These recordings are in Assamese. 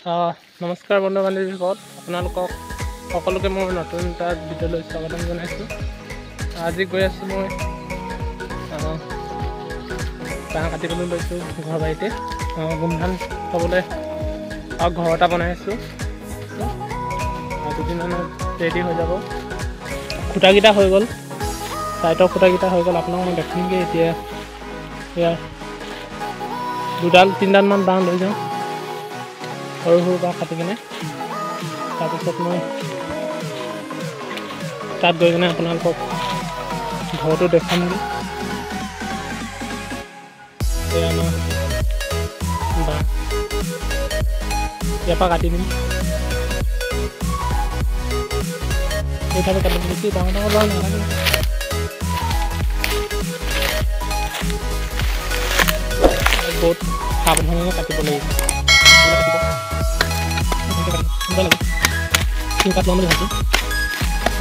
নমস্কাৰ বন্ধু বান্ধৱীসকল, আপোনালোকক সকলোকে মই নতুন এটা ভিডিঅ'লৈ স্বাগতম জনাইছোঁ। আজি গৈ আছোঁ মই বাঁহ কাটিবলৈ লৈছোঁ ঘৰ বাৰীতে। গোমধান খাবলৈ ঘৰ এটা বনাই আছোঁ। দুদিনমানত ৰেডি হৈ যাব। খুঁটাকেইটা হৈ গ'ল, চাইটৰ খুঁটাকেইটা হৈ গ'ল। আপোনাক মই দেখিমগৈ এতিয়া। এয়া দুডাল তিনিডালমান বাঁহ লৈ যাওঁ, সৰু সৰু বাঁহ কাটি কিনে। তাৰপিছত মই তাত গৈ কিনে আপোনালোকক ঘৰটো দেখামগৈ। এয়া আমাৰ বাঁহ ইয়াৰ পৰা কাটি দিম। এইভাৱে কাটিম, বেছি ডাঙৰ ডাঙৰ বাঁহ নালাগে। বহুত সাৱধানে কাটিব লাগিব। কাট ল'ম বুলি ভাবিছোঁ।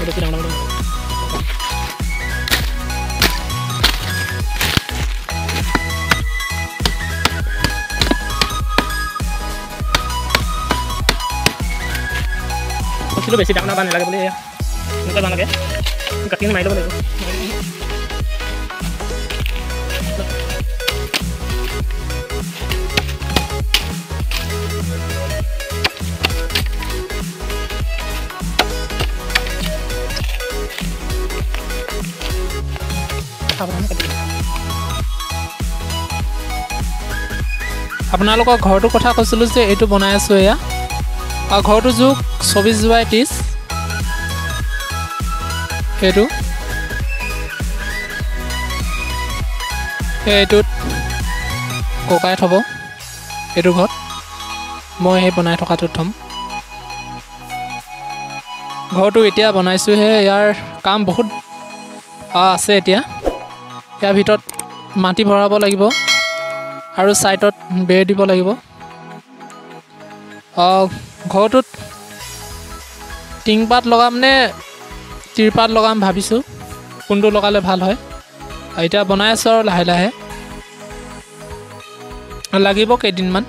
বেছি ডাঙৰ ডাঙৰ কৈছিলোঁ, বেছি ডাঙৰ বাঁহ নালাগে বুলি। এনেকুৱা বাঁহ লাগে, কাটি কিনে মাৰি ল'ব লাগিব। আপোনালোকৰ ঘৰটোৰ কথা কৈছিলোঁ যে এইটো বনাই আছোঁ। এয়া ঘৰটো জোখ 24x30। এইটোত ককাই থ'ব। এইটো ঘৰত মই সেই বনাই থকাটোত থ'ম। ঘৰটো এতিয়া বনাইছোঁহে, ইয়াৰ কাম বহুত আছে। এতিয়া ইয়াৰ ভিতৰত মাটি ভৰাব লাগিব আৰু ছাইডত বেৰ দিব লাগিব। ঘৰটোত টিংপাত লগাম নে তিৰপাত লগাম ভাবিছোঁ, কোনটো লগালে ভাল হয়। এতিয়া বনাই আছোঁ আৰু লাহে লাহে লাগিব কেইদিনমান।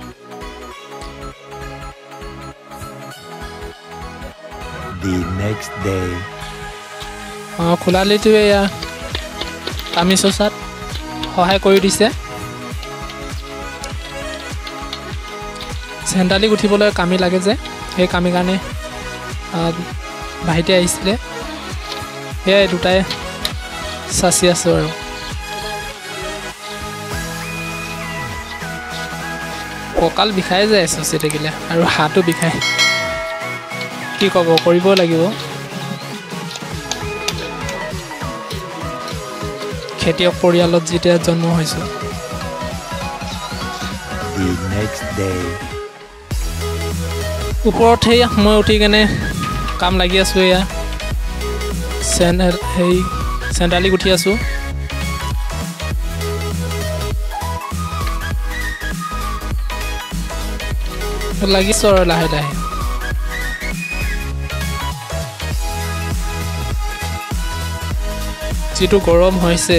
খোলালিটোৱে এয়া কামি চোচাত সহায় কৰি দিছে। চেণ্ডালি গুঠিবলৈ কামি লাগে যে, সেই কামিৰ কাৰণে ভাইটি আহিছিলে। সেয়াই দুটাই চাচি আছোঁ আৰু। কঁকাল বিষাই যায় চচি থাকিলে, আৰু হাতো বিষায়। কি ক'ব, কৰিবই লাগিব। খেতিয়ক পৰিয়ালত যেতিয়া জন্ম হৈছোঁ। ওপৰত সেই মই উঠি কেনে কাম লাগি আছোঁ। এয়া চেণ্ডালি গুঠি আছোঁ। লাগিছোঁ আৰু লাহে লাহে। যিটো গৰম হৈছে,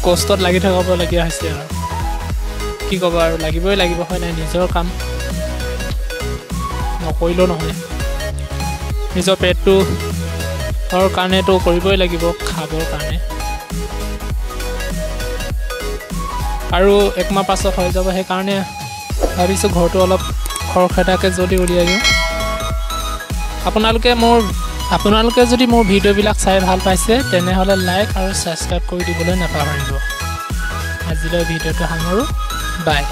কষ্টত লাগি থকাবলগীয়া হৈছে আৰু। কি ক'ব আৰু, লাগিবই লাগিব, হয় নাই? নিজৰ কাম নকৰিলেও নহয়। নিজৰ পেটটোৰ কাৰণেতো কৰিবই লাগিব, খাবৰ কাৰণে। আৰু একমাহ পাছত হৈ যাব, সেইকাৰণে ভাবিছোঁ ঘৰটো অলপ খৰখেদাকৈ যদি উলিয়াই দিওঁ। আপোনালোকে যদি মোৰ ভিডিঅ'বিলাক চাই ভাল পাইছে, তেনেহ'লে লাইক আৰু ছাবস্ক্ৰাইব কৰি দিবলৈ নাপাহৰিব। আজিলৈ ভিডিঅ'টো সামৰোঁ, বাই।